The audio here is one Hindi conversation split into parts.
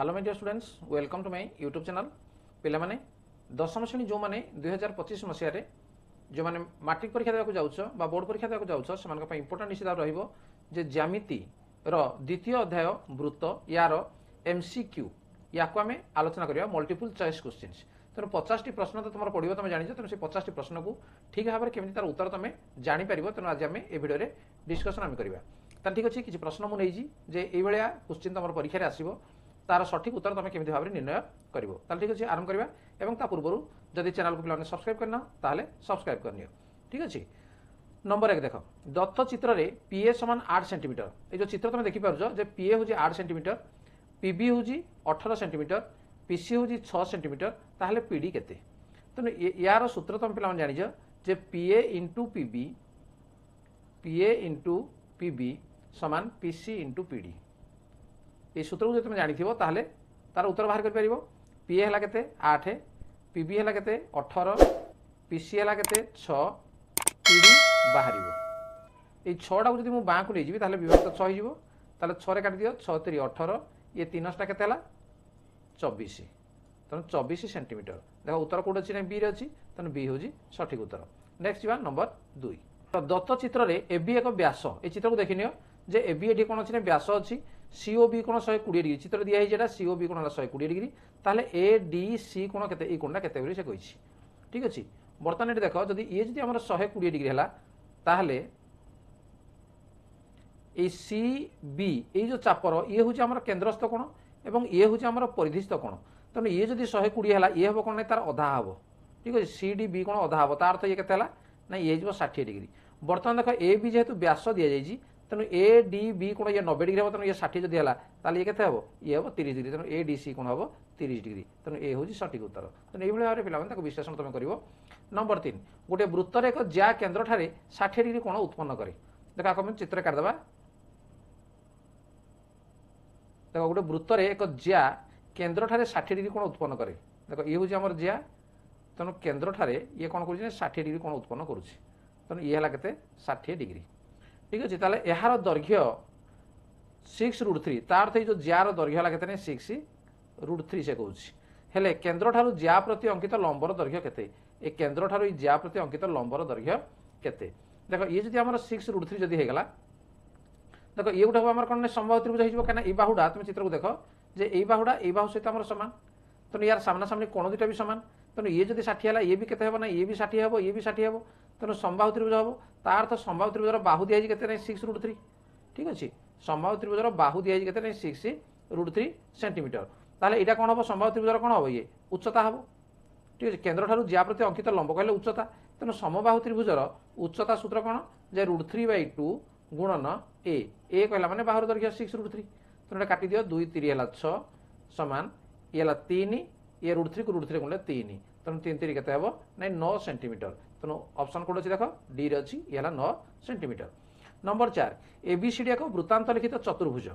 Hello my dear students welcome to my YouTube channel पे दशम श्रेणी जो मैंने 2025 मसीह जो मैंने मैट्रिक परीक्षा देवाक जाउछ बा बोर्ड परीक्षा देवाक जाउछ सेमानक पय इंपोर्टेंट निश्चित रहिबो जे ज्यामिति रो द्वितीय अध्याय वृत्त यार एमसीक्यू याको आमे आलोचना करिया मल्टीपल चॉइस क्वेश्चंस। तेणु 50 टी प्रश्न तो तुम पढ़ो तुम जान तेणु से 50 टी प्रश्न को ठीक भाव में केमी तार उत्तर तुम जापर। तेणु आज आम ए भिडियो डिस्कसन आम करवा ठीक अच्छे। किसी प्रश्न मुझे जे ये क्वेश्चन तुम परीक्षा आसो तार सठिक उत्तर तुम केमी भाव में निर्णय कर। ठीक अच्छे आरंभ करवा पूर्व जदि चैनल को पे सब्सक्राइब करना ताले सब्सक्राइब करनी। ठीक अच्छे। नंबर 1 देख दत्त चित्र रे पीए समान 8 सेंटीमीटर। ये जो चित्र तुम देखिपुर जे पीए हूँ 8 सेंटीमीटर, पीबी हूँ 18 सेंटीमीटर, पीसी हूँ 6 सेंटीमीटर, ताहले पीडी केते। तेणु यार सूत्र तुम पे जानिज जे पीए इंटू पीबी समान पीसी इंटू पीडी। ये सूत्र को जो तुम जानी ताहले तार उत्तर बाहर कर पारिबो। पीए है केते 8, पीबी है केते 18, पीसी है केते 6, पीडी बाहर। ये 6टा को जब बाँ को नहीं ताहले विभक्त 6 हो ताहले 6 रे काट दियो 6 3 18, ये 3टा केते हला 24। तेणु 24 सेंटीमीटर। देख उत्तर कौट अच्छी ना बी अच्छी तेणु बी हूँ सठिक उत्तर। नेक्स्ट जा नंबर 2 दत्त चित्र रे एबी एक व्यास। ये चित्र को देखनी जे एबी ये कौन अच्छी व्यास अच्छी सीओबी कोण 120 डिग्री चित्र दिखाई जेटा सीओबी कोण 120 डिग्री ताहले ए डी सी कोण केते ए कोणटा केते बोली से कहिछि। ठीक अछि। बर्तमान ये देख जदि ये जदि हमर 120 डिग्री हला ताहले ए सी बी ये जो चापर ये हूँ हमर केंद्रस्थ कोण एवं ये हूँ हमर परिधिस्थ कोण। तेणु ये जदि 120 हला ये हम कौन तार अधा हम। ठीक अच्छे। सी डी बी कोण अधा हम तार तो ये केते हला ना ये जो 60 डिग्री। बर्तमान देख ए बी जेहेतु व्यास दि जाइए तेणु ए डी बी कोण ये 90 डिग्री हम तेणु ये 60 जदि है ताल ये केते हम ये हम 30 डिग्री। तेणु ए डी सी कोण हम 30 डिग्री। तेणु ए हूँ सठिक उत्तर। तेणु ये भाव में पे विश्लेषण तुम कर। नंबर 3 गोटे वृत्तर एक ज्या केन्द्र ठारे 60 डिग्री कोण उत्पन्न करे। देख कम चित्र काटिदेवा। देख गोटे वृत्तर एक ज्या केन्द्र ठारे 60 डिग्री कोण उत्पन्न करे। देख ये हूँ आम ज्या तेणु केन्द्र ठारे ये कौन कर 60 डिग्री कोण उत्पन्न करुच्ची। तेणु ये है 60 डिग्री। ठीक अच्छे। ताले यार दैर्घ्य 6√3 तार अर्थ जो जार दैर्घ्य है के 6√3 से कहूँ हेले केन्द्र ठारू ज्या प्रति अंकित लंबर दैर्घ्य केते ए केन्द्र ठारू ज्या प्रति अंकित लंबर दैर्घ्य केते। देख ये जब आम 6√3 जदि होगा देख ये गोटे आम कौन संभव त्रिभुज हो कहीं बाहुड़ा तुम चित्र को देख जे ये बाहुड़ा ये बाहु सहित आम सामान। तेणु यार सामना सामने कोण दुटा भी सामान। तेणु ये जब 60 है ये भी केते हेबो ना ये भी 60 हेबो ये भी 60 हेबो। तेणु संभाव त्रिभुज हम तार तो संभाव त्रिभुजर बाहु दिखाई के 6√3। ठीक अच्छे। संभाव त्रिभुजर बाहु दिखाई के 6√3 सेंटीमीटर। ताहले एटा कौन हम संभाव त्रिभुजर कौन हम ये उच्चता हम। ठीक है। केन्द्र ठारू ज्या प्रति अंकित लंब कहले उच्चता। तेणु समबाहु त्रिभुजर उच्चता सूत्र कौन जे √3/2 गुणन ए कहला माने बाहुर दैर्घ्य 6√3। तेणु काटि दियो 2 3 है 6 समान ये 3 ये √3 को √3 गुणले 3 तेणु 3 3 केते हेबो ना 9 सेंटीमीटर। तेणु ऑप्शन कोड अच्छी देख डी रे अच्छी ये 9 सेंटीमीटर। नंबर 4 एबीसीडी एक वृत्तांत लिखित चतुर्भुज।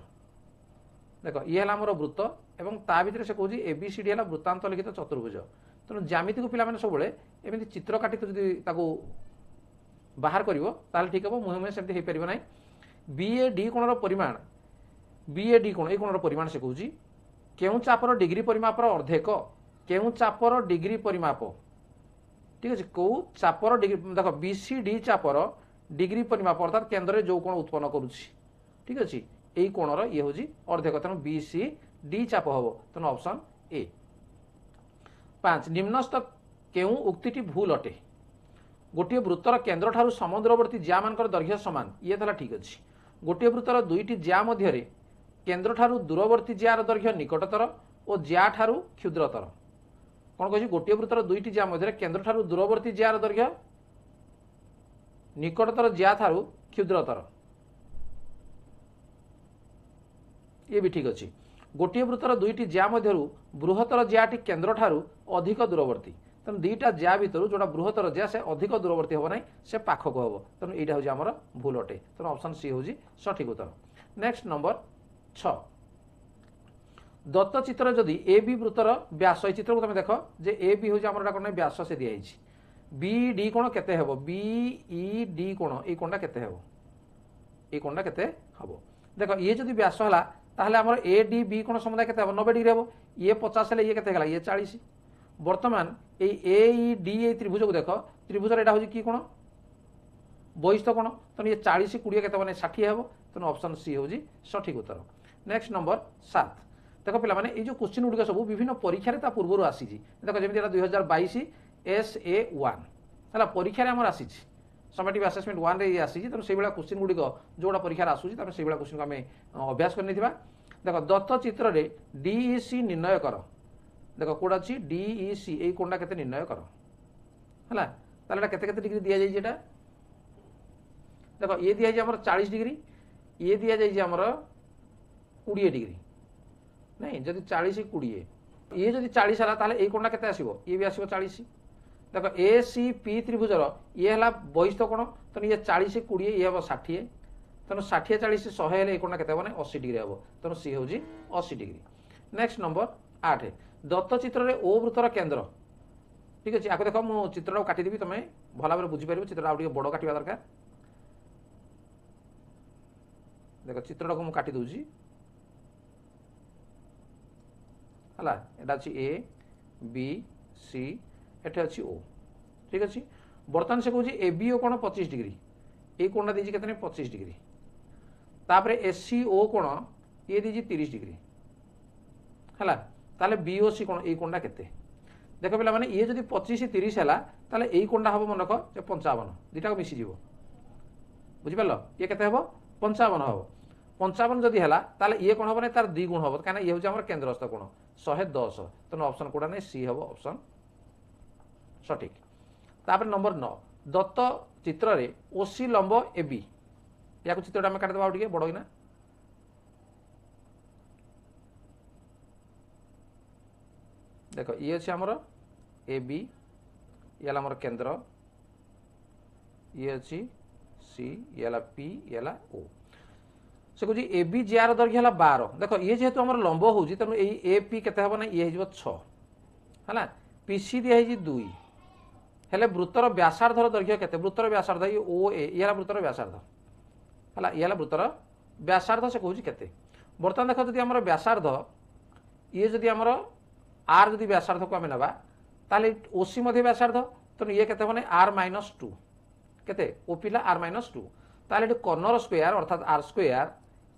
देख ये है आमर वृत्त एवं ता भीतर से कहूँ एबीसीडी है वृत्तांत लिखित चतुर्भुज। तेणु ज्यामिति को पिला सब एमती चित्र काटिक जदि बाहर कर ठीक हम मुहे मुहे सेमती हो पार ना। बीए डी कोणर परिमाण बीए डी कोण ये कोणर परिमाण से कहूँ केउं चापर डिग्री परिमापर अर्धेक केउं चापर डिग्री परिमाप। ठीक अच्छे। कौ चापर डिग्री देख बीसीडी चापर डिग्री परिमाप अर्थात केन्द्र जो कोण उत्पन्न करुच्ची। ठीक अच्छे। यही कोणर ये हूँ अर्धेक तेणु बीसीडी चाप हम। तेणु ऑप्शन ए। 5 निम्नस्थ केउं उक्ति भूल अटे। गोटे वृत्तर केन्द्र ठारू समुद्रवर्ती ज्या मानकर दैर्घ्य समान ये था ठीक अच्छे। गोटे वृत्तर दुईटी ज्या मध्य केन्द्र ठारू दूरवर्ती ज्यार दैर्घ्य निकटतर और ज्या ठारू क्षुद्रतर। कौन कह गोटे वृत्तर दुईटी ज्या मध्य केन्द्र ठारू दूरवर्ती ज्यार दैर्घ्य निकटतर ज्या ठारू क्षुद्रतर ये भी ठीक अच्छे। गोटे वृत्तर दुईटी ज्या मध्य बृहत्तर ज्याटी केन्द्र ठारू अधिक दूरवर्ती। तेणु दुईटा ज्या भितर जोटा बृहत्तर ज्या से अधिक दूरवर्ती हम ना से पाखक हम। तेणु यहाँ हूँ आमर भूल अटे। तेणु ऑप्शन सी हूँ सठिक उत्तर। नेक्स्ट नंबर 6 दत्त चित्र जदि ए बी वृत्तर व्यास ये चित्र को तुम देख जे ए बी हूँ आमर कौन व्यास से दिखाई बी डी कोण केते हेबो बी ई डी कोण ये कोणटा केते हेबो ये कोणटा केते हेबो। देख ये जदि व्यास है ताहले हमर ए डी बी कोण समुदाय केते हम 90 डिग्री हम ये 50 हेले ये केते गला ये 40 वर्तमान ए ई डी ए त्रिभुज को देख त्रिभुज एटा हो कि कोण बहिस्थ कोण तो ये 40 20 केते माने 60 हेबो तो ऑप्शन सी हो सठिक उत्तर। नेक्स्ट नंबर 7 देख पिला माने ये जो क्वेश्चन गुड़िक सब विभिन्न परीक्षा रे ता पूर्व आसी देख जमी 2022 SA1 है परीक्षा आमर आसी समेटिव आसेसमेंट 1 रे आसी तेणु से क्वेश्चन गुड़िक जोड़ा परीक्षा आसूसी से क्वेश्चन को आम अभ्यास करनी देख दत्त चित्र रे DEC निर्णय कर देख कौटा अच्छी DEC यही कोणटा केते निर्णय कर है ताले केते केते डिग्री दिया जाइए देख ये दिया जाए 40 डिग्री ये दिया जाइए 20 डिग्री नहीं जदि 40 20 ये जदि 40 है ताले यही कोणटा केते आसीबो ये भी आसीबो 40 देख ACP त्रिभुजर ये है बहिस्थ कोण तेणु ये 40 20 ये हम 60 तेणु 60 40 100 हेल्ले कोणटा केते माने 80 डिग्री हम तेणु सी हूँ 80 डिग्री। नेक्स्ट नंबर 8 दत्त चित्र रे ओ वृत्तर केन्द्र ठीक अच्छे आगे देख मु चित्र काटिदेवी तुम भल भाव बुझीपार चित्र आगे बड़ काटा दरकार देख चित्र को मुझे काटी दूची है यहाँ अच्छी ए बी सी एटे अच्छी ओ ठीक अच्छे बर्तमान से कौन ए बी ओ कोण 25 डिग्री ये कोणटा दीजिए कितने 25 डिग्री तापर एससी ओ कोण ये दीजिए 30 डिग्री है ताले बीओसी कोण ये कोणटा केते देख पे मैंने ये जब 25 30 है ताले यही कोणटा हम मन रख 55 दुटा को मिसीज बुझिपार ये केते हम 55 हम 55 जदि है ताले ये कौन हम ना तार 2 गुण हम कहीं ये हूँ केन्द्रस्थ कोण 110 तेणु ऑप्शन कोटा नहीं सी हम ऑप्शन सठिक। तापर नंबर 9 दत्त चित्र रे ओसी लंब एबी या चित्र आम काटिदेवा टे बड़ ना देख ये अच्छे आमर ए बी ये आमर केन्द्र ये अच्छी सी ये पी ये ओ से कह ए बी जार दैर्घ्य है 12 देख ये जेहेतु आम लंब हो तेणु ए पी के ये हो 6 है पीसी दिखाई 2 हेले वृत्तर व्यासार्धर दैर्घ्य के वृत्तर व्यासार्ध ये ओ ए ये वृत्तर व्यासार्ध है ये वृत्तर व्यासार्ध से कहूँ के बर्तमान देख जब आम व्यासार्ध ये जदि आमर आर जदि व्यासार्ध को आम ना ताले ओसी व्यासार्ध तेणु ये के मैंने आर -2 के ओ पिला आर -2 ताले कर्नर स्क्वायर अर्थात R square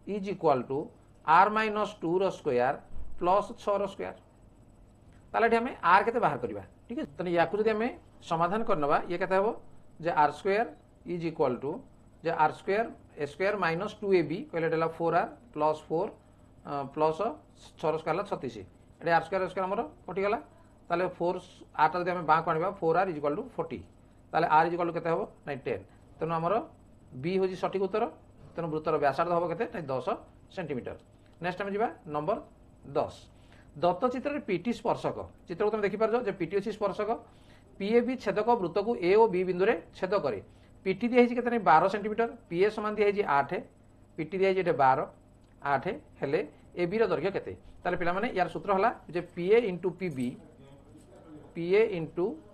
is equal to R -2 square plus 6 square ताले आम आर के बाहर करवा ठीक है तेनाली या जब समाधान करना ये कहते हम जे R square is equal to जे R square A square -2ab कहले 4r प्लस 4 प्लस 6 स्क्वायर 36 ये आर स्क्वायर स्क्वायर आमर कटिगला ताले 4 8 जब बाँ को आने 4r इज इक्वाल टू 40 ताले r इज इक्वाल टू के हम ना 10 तेणु आमर बी हूँ सठिक उत्तर तेणु वृत्तर व्यासार्ध हम के 10 सेंटीमीटर। नेक्स्ट आम जा नंबर 10 दत्त चित्र पीटी स्पर्शक चित्र को तुम देखिपार जो पीटी अच्छी स्पर्शक पीए बी छेदक वृत्त को ए और बी बिंदु छेद करे पीटी दिखाई के 12 सेंटीमीटर पीए सामान दिखाई 8 पीटी दिखाई 12 8 हेले ए बी दैर्घ्य के पे यार सूत्र है पीए इंटू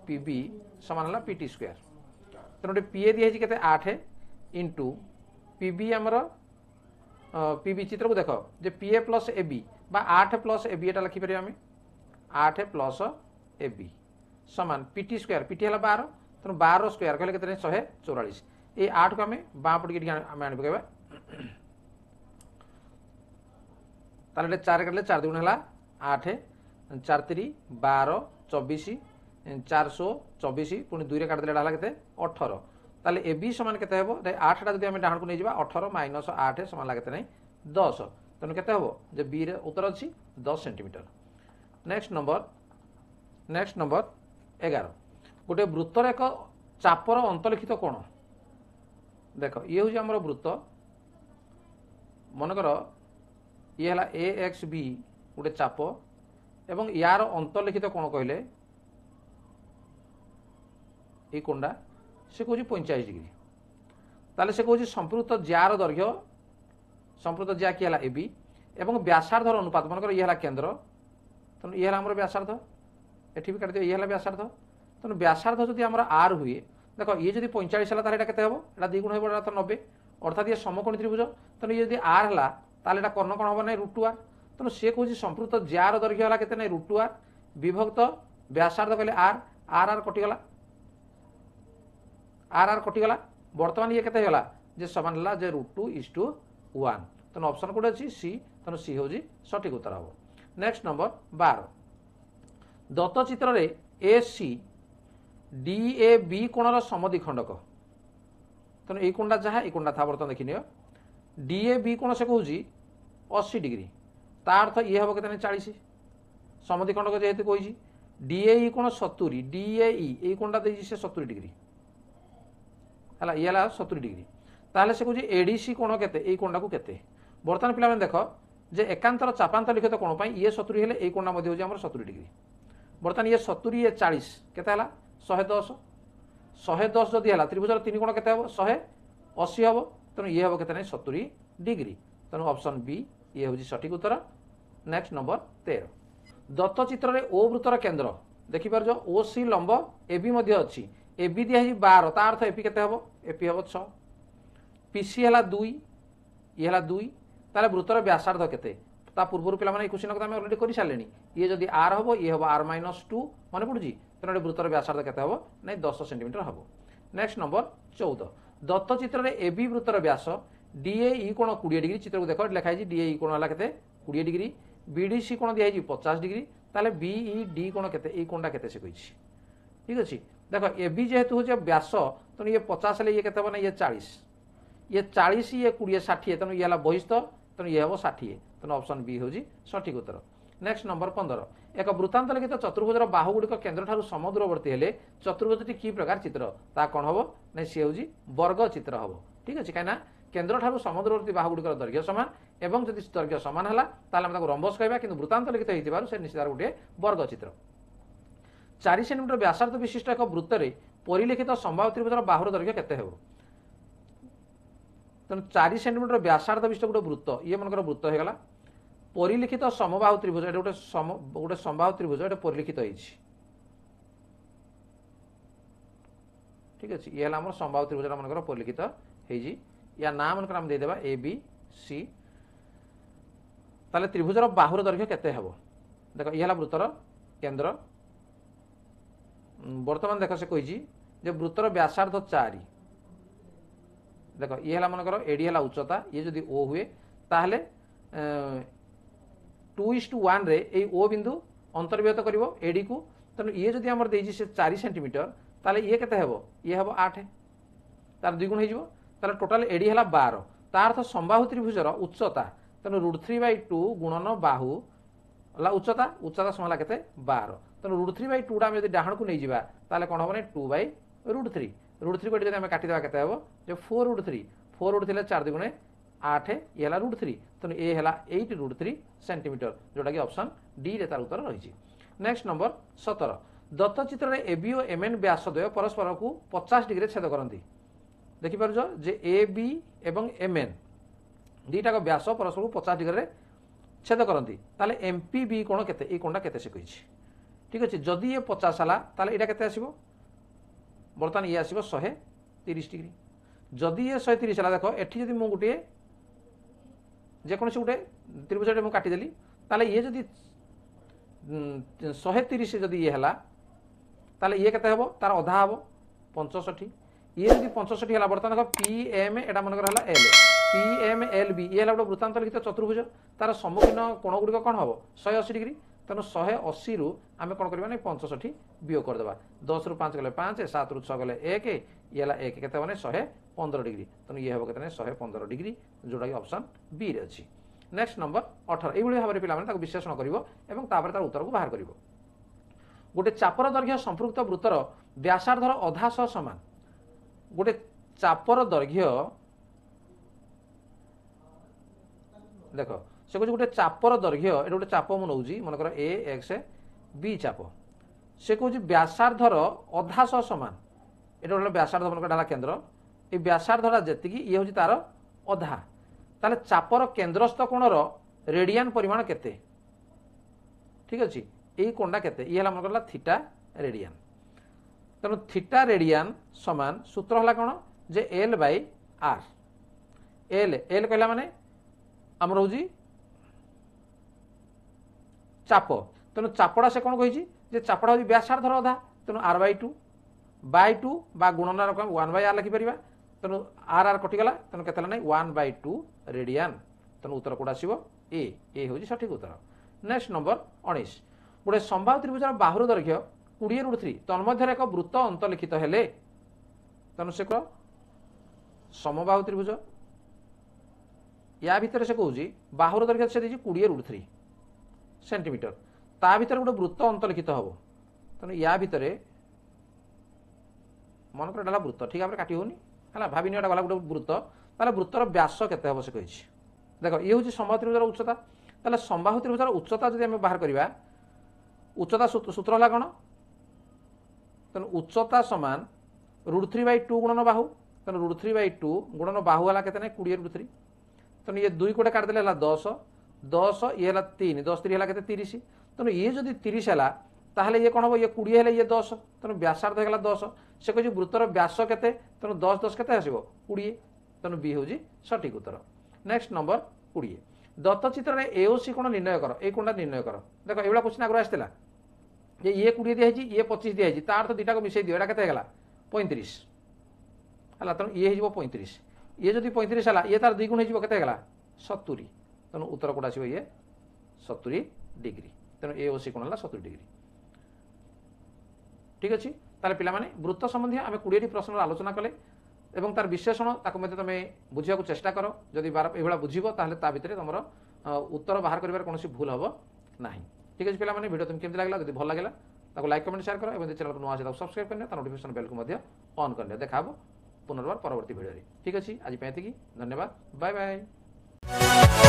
पीबी सामान है पीटी स्क्वायर तेणु पीए दिखाई के 8 इंटू पीबी आमर पीबी चित्र को देख जे PA plus A B 8 plus A B एटा लिखिपर आम 8 प्लस ए बी सामान पीटी स्क्वायर पीटी है 12 तेणु 12 स्क्वायर कहले के 144 ये 8 को आम बाँ पटे आम आनी पकेबा ताले 4 काटिले 4 दुगुण है 8 4 3 12 24 424 पुणी 2 काटिदेला के 18 ताले ए बी सामान के 8टा जब आम डाण को नहीं 18 - 8 सामान लगे नहीं 10 तेणु के जे बी रे उत्तर अच्छी 10 सेंटीमीटर। नेक्स्ट नंबर 11 गोटे वृत्तर एक चापर अंतलिखित कोण देख ये हूँ आम वृत्त मनकर ये है ए एक्स बी गोटे चाप एवं यार अंतलिखित कोण कहले ये कोणटा से कौन 45 डिग्री ताले से कौन संपृक्त जार दैर्घ्य संपृक्त ज्या कि है ए बी एवं व्यासार्धर अनुपात मनकर ये है केन्द्र तेणु ये आम व्यासार्ध एटी भी काटिदे ये है व्यासार्ध तेणु व्यासार्ध जब आम आर हुए देख ये जब 45 है के 2 गुण हो 90 अर्थात ये समकोणी त्रिभुज तेणु ये आर है ताले एटा कर्ण कोण हबो नै √2r तेणु सी कहूँ संपृक्त जार दैर्घ्य है के √2r विभक्त व्यासार्ध कहले आर आर आर कटिगला आर आर कटिगला बर्तमान ये केते होला जे समान हला जे √2:1 तेणु ऑप्शन कोड अछि सी तेणु सी होजी सठिक उत्तर हबो। नेक्स्ट नंबर 12 दत्त चित्र रे ए सी डी ए बी कोणर समद्विखंडक तेणु ए कोणटा जहाँ ए कोणटा था बर्तमान देखि नियो डी ए बी कोण से कहूँ 80 डिग्री ता अर्थ ये हम के 40 समद्विखंडक जेहेतु कही डीए कोण 70 डीए कोणटा दे से 70 डिग्री है ये 70 डिग्री ताहले से कहूँ एडीसी कोण के कोणटा को केते बर्तमान पिला देख जे एकांतर चापांतर लिखित कोण पाई ये 70 हेले ए कोणटा मध्ये होजी हमर 70 डिग्री बर्तमान ये 70 ये 40 केते हला 110 110 जदि हला त्रिभुजर तीन कोण केते हबो 180 हबो तेणु ये हम के 70 डिग्री तेणु ऑप्शन बी ये हूँ सठिक उत्तर। नेक्स्ट नंबर 13 दत्त चित्र रे ओ वृत्तर केंद्र देखिपार ओ सी लंब एबी मध्य अच्छी एबी दिया 12 ता अर्थ एपी केते हबो एपी हबो 6 पीसी हला 2 ये हला 2 ताले वृत्तर व्यासार्ध केते ता पूर्व पिला माने क्वेश्चन को ऑलरेडी करि सारलेनी ये जदी आर हबो ये हबो r-2 माने पडुजी तेने वृत्तर व्यासार्ध केते हबो नै 10 सेंटीमीटर हबो। नेक्स्ट नंबर 14 दत्त चित्र रे एबी वृत्तर व्यास डीए कोण 20 डिग्री चित्र को देख लिखाई डीए कोण हला केते 20 डिग्री बीडीसी कोण दिया 50 डिग्री ताले बीईडी कोण केते ए कोणटा केते से कहिछि ठीक अछि देखो एबी जेहेतु हो व्यास तेणु ये 50 ले ये केते बने ये 40 ये 40 ये 20 60 तेणु ये हला बहिस्थ तेणु ये हबो 60 तेणु ऑप्शन बी होजी सठिक उत्तर। नेक्स्ट नंबर 15 एक वृत्तांत लिखित चतुर्भुजर बाहु गुड़िक केन्द्र ठारू समुद्रवर्ती हेले चतुर्भुजटी की प्रकार चित्र ता कौन हम ना सी हूँ वर्ग चित्र हम ठीक अच्छे कहीं केन्द्र ठारू समुद्रवर्ती बाहु गुड़िकर दैर्घ्य सामान एवं जदि दैर्घ्य सामान है ताकि रंबस कहवा कि वृत्तांत लिखित होती से निश्चित गोटे वर्ग चित्र 4 सेंटीमीटर व्यासार्ध विशिष्ट एक वृत्त में परिलिखित संभाव्य त्रिभुजर बाहुर दैर्घ्य केते हेबो तेणु 4 सेंटीमीटर व्यासार्ध विशिष्ट गोटे वृत्त ये मनकर वृत्त होगा परिलिखित समबाहु त्रिभुज गोटे गोटे संभाव्य त्रिभुज ये परिलिखित होती ठीक अच्छे ये आम संभाव्य त्रिभुज मनकर परिलिखित होती या ना मनकर आम देदेबा ए बी सी ताले त्रिभुजर बाहुर दैर्घ्य केते हेबो देख ये वृत्तर केन्द्र वर्तमान देख से कही जे वृत्तर व्यासार्ध 4 देख ये मनकर एडी है उच्चता ये जदि ओ हुए ताहले 2:1 रे ए ओ बिंदु अंतर्व्यत करिवो एडी को तेणु ये जदि हमर देजी से 4 सेंटीमीटर ताले ये केते हेबो ये हेबो 8 तार द्विगुण हो जिवो ताले टोटल एडी हला 12 तार अर्थ संबाहु त्रिभुजर उच्चता तेणु √3/2 गुणन बाहु ला उच्चता उच्चता समला केते 12 तेणु √3/2 टा हम यदि डाहण को नै जिबा ताले कोन होबो नै 2/√3 √3 को यदि हम काटि देबा केते हेबो जे 4√3 4 थिले 4 दुगुणे 8 ये हला √3 तेणु ए हला 8√3 सेंटीमीटर जोटा कि ऑप्शन डी रे तार उत्तर रही। नेक्स्ट नंबर 17 दत्त चित्र रे एबी और एमएन व्यासद्वय परस्पर को 50 डिग्री छेद करती देखिपार जे ए बी एवं एमएन दुईटा व्यास परस्पर को 50 डिग्री छेद करती ताले एमपी बी कोण केते ए कोणटा केते से कही ठीक अच्छे जदि ये 50 हला ताले एटा केते आसीबो बर्तमान ये आसीबो 130 डिग्री जदि ये 130 हला देखो एठी जदि मु गुटे जेकोसी गोटे त्रिभुजटे मुझे काटिदेली ताले ये जदि 130 जदि ये हला ताले ये केते हेबो तार अधा हेबो 65 ये जदि 65 हला बर्तमान देखो पी एम एटा मनकर हला L P M L B ये हला गोटे वृत्तांत लिखित चतुर्भुज तार सम्मुखीन कोण गुड़िक कौन हम 180 डिग्री तेणु 180 रु आम कौन करवा 65 वियोग करदे 10 रु 5 गले 5 7 रु 6 गले 1 ये हला 1 केते माने 115 डिग्री तेणु ये हम केते 115 डिग्री जोटा कि ऑप्शन बी रे अछि। नेक्स्ट नंबर 18 एभली भाव पिला माने ताको विश्लेषण करिवो एवं तापर तार उत्तर को बाहर करिवो गोटे चापर दैर्घ्य संपृक्त वृत्तर व्यासार्धर अधा सह समान गोटे चापर दैर्घ्य देख से कह गोटे चापर दैर्घ्य ये गोटे चाप मु नौजी मनकर ए एक्स बी चाप से कह व्यासार्धर अधा सह समान ये गोटे व्यासार्ध मनकर केन्द्र ये व्यासार्धटा जी ये हूँ तार अधा ताले चापर केन्द्रस्थ कोणर रेडियान परिमाण केते ठीक अच्छे यही कोणटा केते ये मनकर थीटा रेडियान तेणु थीटा रेडियान समान सूत्र है कौन J L by R L L कहला माने आमर हूँ चाप तेणु चापड़ा से कौन कही चापड़ा हूँ व्यासार्धर अधा तेणु r/2 बा गुणन रकम 1/r लिखिपर तेणु r कटिगला तेणु के ना 1/2 रेडियान तेणु उत्तर कौट आसो ए हूँ सठिक उत्तर। नेक्स्ट नंबर 19 गोटे संभाव्य त्रिभुजर बाहुर दैर्घ्य 20√3 तन्मध्य एक वृत्त अंतलिखित हेले तेणु से समबाहु त्रिभुज या भितर से कौच बाहुर दैर्घ्य से 20√3 सेंटीमीटर ता भीतर गोटे वृत्त अंतलिखित हम तेणु या भितर मनकर एटा वृत्त ठीक भाव काटी होनी है भावी एटा गला गोटे वृत्त ताले वृत्तर व्यास केते हम से कही देख ये हूँ समबाहु त्रिभुजर उच्चता ताले समबाहु त्रिभुजर उच्चता जब आम बाहर करवा उच्चता सूत्र है कौन तेणु उच्चता सामान √3/2 गुणन बाहु तेणु √3/2 गुणन बाहु है के 20√3 तेणु ये 2 कोटे काटिदेले 10 10 ये 3 10 3 है 30 तेणु ये जदि 30 है ताहले ये कौन हम ये 20 है ये 10 तेणु व्यासार्ध होगा 10 से कह वृत्तर व्यास केते तेणु 10 10 केते आसो 20 तेणु बी हूँ सठिक उत्तर। नेक्स्ट नंबर 20 दत्त चित्र में एओसी कोण निर्णय कर ये कोणटा निर्णय कर देख ये क्वेश्चन आगे आसाला ये 20 दिखाई ये 25 दिखाई तार तो दुटा को मिसई दियो के 35 है तेणु ये हो 35 ये जब 35 है ये तार 2 गुण हो 70 तेणु उत्तर कौट आसो ये 70 डिग्री तेणु एओसी कोण है 70 डिग्री ठीक अच्छे ताले पिला माने वृत्त संबंधी आम 20 प्रश्न आलोचना कले एवं तार विश्लेषण ताको तुम बुझा चेष्टा कर जदि ये बुझब ताहले ता भितर तुम उत्तर बाहर कर कौन भूल हम ना ठीक अच्छे पे वीडियो तुम केमती लगे जब भल लगे ताको लाइक कमेंट शेयर करो चैनल को नुआ सब्सक्राइब करने नोटिफिकेशन बेल को ऑन करने देखा पुनर्बार परवर्ती वीडियो ठीक अच्छे आज धन्यवाद बाय बाय।